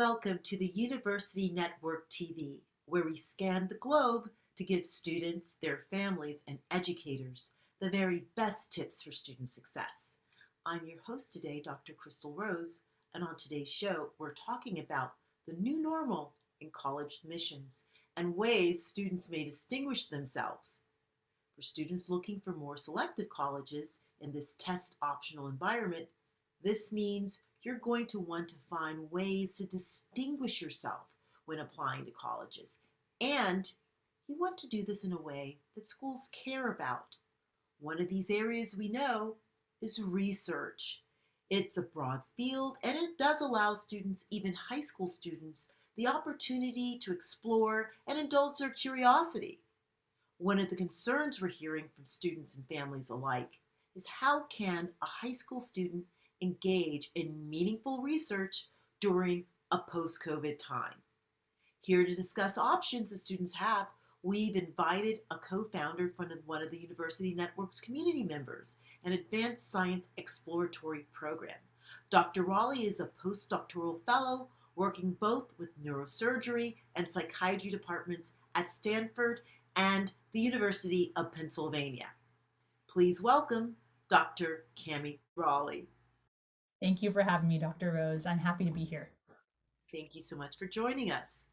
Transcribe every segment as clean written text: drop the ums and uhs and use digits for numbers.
Welcome to the University Network TV, where we scan the globe to give students, their families, and educators the very best tips for student success. I'm your host today, Dr. Crystal Rose, and on today's show, we're talking about the new normal in college admissions and ways students may distinguish themselves. For students looking for more selective colleges in this test-optional environment, this means you're going to want to find ways to distinguish yourself when applying to colleges. And you want to do this in a way that schools care about. One of these areas we know is research. It's a broad field and it does allow students, even high school students, the opportunity to explore and indulge their curiosity. One of the concerns we're hearing from students and families alike is how can a high school student engage in meaningful research during a post-COVID time? Here to discuss options that students have, we've invited a co-founder from one of the University Network's community members, an advanced science exploratory program. Dr. Rolle is a postdoctoral fellow working both with neurosurgery and psychiatry departments at Stanford and the University of Pennsylvania. Please welcome Dr. Cammie Rolle. Thank you for having me, Dr. Rose. I'm happy to be here. Thank you so much for joining us.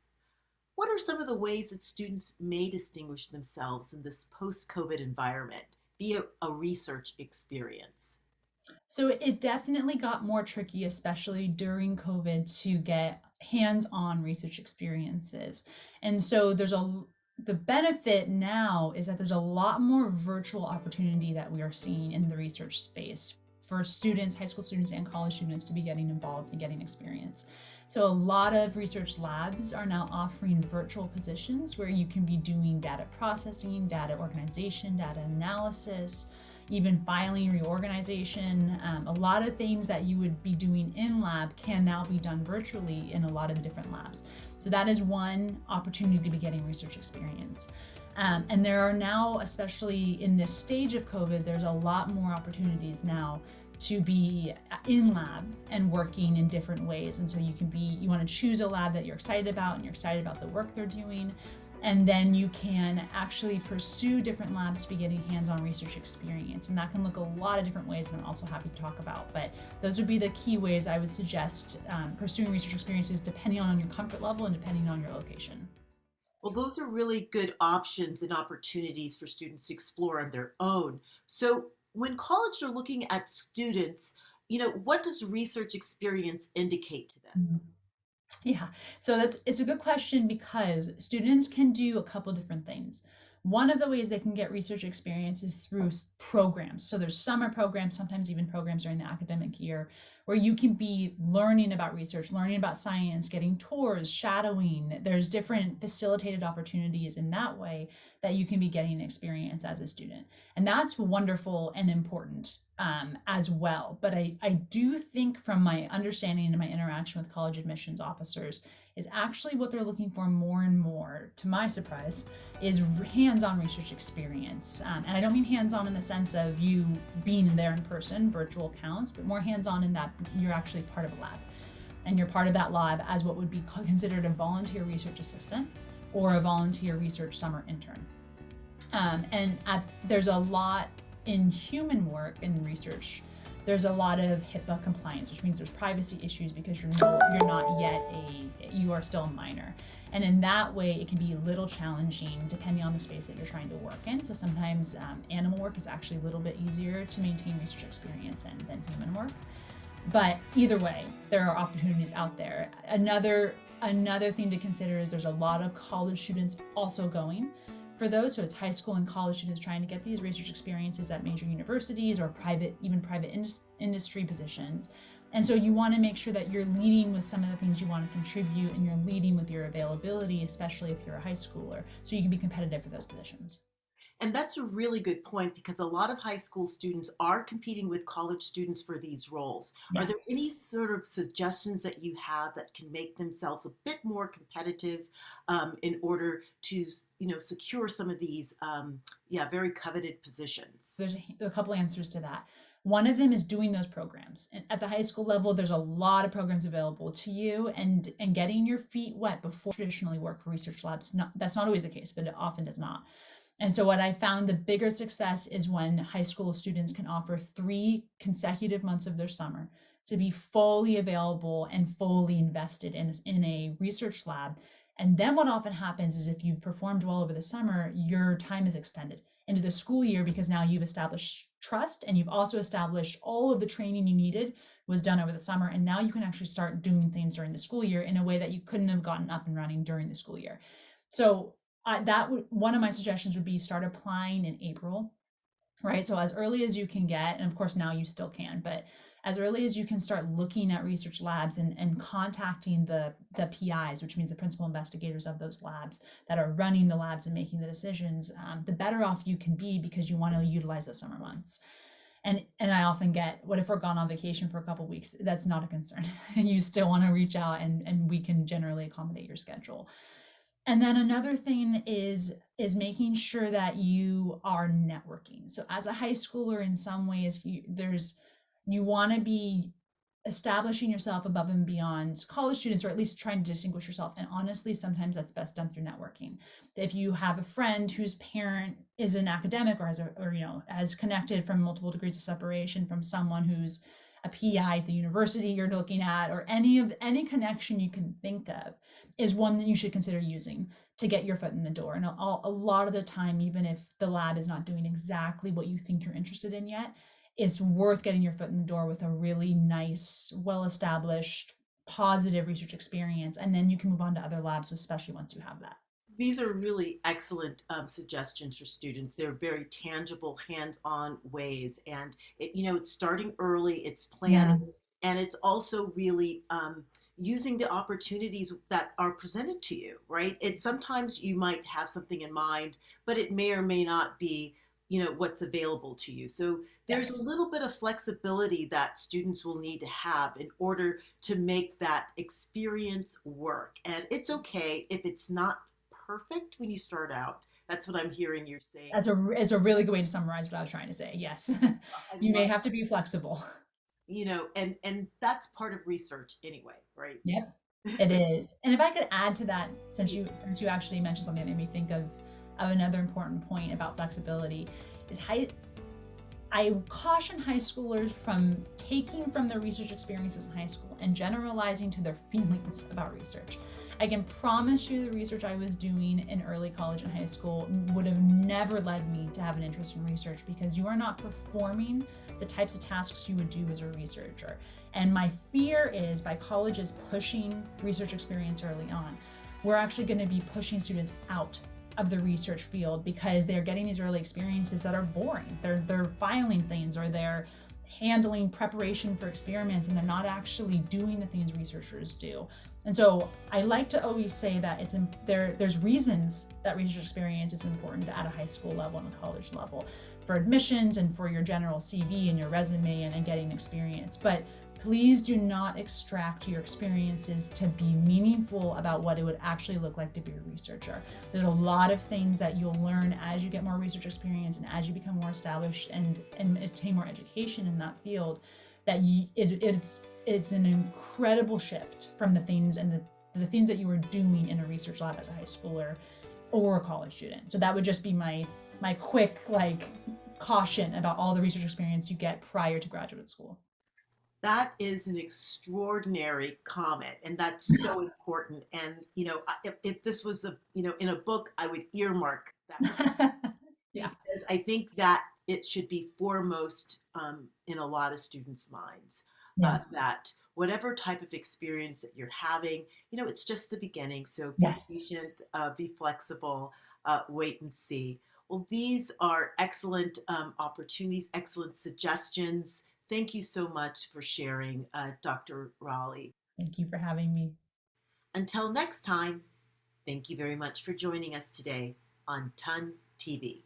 What are some of the ways that students may distinguish themselves in this post-COVID environment via a research experience? So it definitely got more tricky, especially during COVID, to get hands-on research experiences. And so the benefit now is that there's a lot more virtual opportunity that we are seeing in the research space for students, high school students and college students to be getting involved and getting experience. So a lot of research labs are now offering virtual positions where you can be doing data processing, data organization, data analysis, even filing reorganization. A lot of things that you would be doing in lab can now be done virtually in a lot of the different labs. So that is one opportunity to be getting research experience. And there are now, especially in this stage of COVID, there's a lot more opportunities now to be in lab and working in different ways. And so you want to choose a lab that you're excited about and you're excited about the work they're doing. And then you can actually pursue different labs to be getting hands-on research experience. And that can look a lot of different ways, and I'm also happy to talk about. But those would be the key ways I would suggest pursuing research experiences depending on your comfort level and depending on your location. Well, those are really good options and opportunities for students to explore on their own. So when colleges are looking at students, what does research experience indicate to them? Mhm. Yeah, so it's a good question because students can do a couple different things. One of the ways they can get research experience is through programs. So there's summer programs, sometimes even programs during the academic year, where you can be learning about research, learning about science, getting tours, shadowing. There's different facilitated opportunities in that way that you can be getting experience as a student. And that's wonderful and important as well. But I do think from my understanding and my interaction with college admissions officers is actually what they're looking for more and more, to my surprise, is hands-on research experience. And I don't mean hands-on in the sense of you being there in person, virtual counts, but more hands-on in that you're actually part of a lab. And you're part of that lab as what would be considered a volunteer research assistant or a volunteer research summer intern. There's a lot in human work and research. There's a lot of HIPAA compliance, which means there's privacy issues because you are still a minor. And in that way, it can be a little challenging depending on the space that you're trying to work in. So sometimes animal work is actually a little bit easier to maintain research experience than human work. But either way, there are opportunities out there. Another thing to consider is there's a lot of college students also going for those. So it's high school and college students trying to get these research experiences at major universities or private industry positions. And so you want to make sure that you're leading with some of the things you want to contribute and you're leading with your availability, especially if you're a high schooler, so you can be competitive for those positions. And that's a really good point because a lot of high school students are competing with college students for these roles. Are there Yes. any sort of suggestions that you have that can make themselves a bit more competitive in order to, secure some of these, very coveted positions? There's a couple answers to that. One of them is doing those programs. And at the high school level, there's a lot of programs available to you, and getting your feet wet before traditionally work for research labs. That's not always the case, but it often does not. And so what I found the bigger success is when high school students can offer 3 consecutive months of their summer to be fully available and fully invested in a research lab. And then what often happens is if you've performed well over the summer, your time is extended into the school year because now you've established trust and you've also established all of the training you needed was done over the summer. And now you can actually start doing things during the school year in a way that you couldn't have gotten up and running during the school year. So one of my suggestions would be start applying in April, right? So as early as you can get, and of course now you still can, but as early as you can start looking at research labs and contacting the PIs, which means the principal investigators of those labs that are running the labs and making the decisions, the better off you can be because you want to utilize those summer months. And I often get, what if we're gone on vacation for a couple of weeks? That's not a concern. You still want to reach out and we can generally accommodate your schedule. And then another thing is making sure that you are networking. So as a high schooler, in some ways, you want to be establishing yourself above and beyond college students, or at least trying to distinguish yourself. And honestly, sometimes that's best done through networking. If you have a friend whose parent is an academic or has connected from multiple degrees of separation from someone who's a PI at the university you're looking at, or any connection you can think of, is one that you should consider using to get your foot in the door. And a lot of the time, even if the lab is not doing exactly what you think you're interested in yet, it's worth getting your foot in the door with a really nice, well-established, positive research experience. And then you can move on to other labs, especially once you have that. These are really excellent suggestions for students. They're very tangible, hands-on ways, and it's starting early, it's Yeah. planning, and it's also really using the opportunities that are presented to you. Right? It sometimes you might have something in mind, but it may or may not be what's available to you. So there's a Yes. little bit of flexibility that students will need to have in order to make that experience work. And it's okay if it's not perfect when you start out. That's what I'm hearing you're saying. It's a really good way to summarize what I was trying to say. Yes. I You may love, have to be flexible. and that's part of research anyway, right? Yep, it is. And if I could add to that, since you actually mentioned something that made me think of another important point about flexibility, is I caution high schoolers from taking from their research experiences in high school and generalizing to their feelings about research. I can promise you the research I was doing in early college and high school would have never led me to have an interest in research because you are not performing the types of tasks you would do as a researcher. And my fear is by colleges pushing research experience early on, we're actually going to be pushing students out of the research field because they're getting these early experiences that are boring. They're filing things or they're handling preparation for experiments and they're not actually doing the things researchers do. And so I like to always say that there's reasons that research experience is important at a high school level and a college level for admissions and for your general CV and your resume and getting experience. But please do not extract your experiences to be meaningful about what it would actually look like to be a researcher. There's a lot of things that you'll learn as you get more research experience and as you become more established and attain more education in that field, that it's an incredible shift from the things and the things that you were doing in a research lab as a high schooler or a college student. So that would just be my quick caution about all the research experience you get prior to graduate school. That is an extraordinary comment, and that's so important. And if this was in a book, I would earmark that Yeah. because I think that it should be foremost in a lot of students' minds. Yeah. That whatever type of experience that you're having, it's just the beginning. So be Yes. patient, be flexible, wait and see. Well, these are excellent opportunities, excellent suggestions. Thank you so much for sharing, Dr. Raleigh. Thank you for having me. Until next time, thank you very much for joining us today on TUN TV.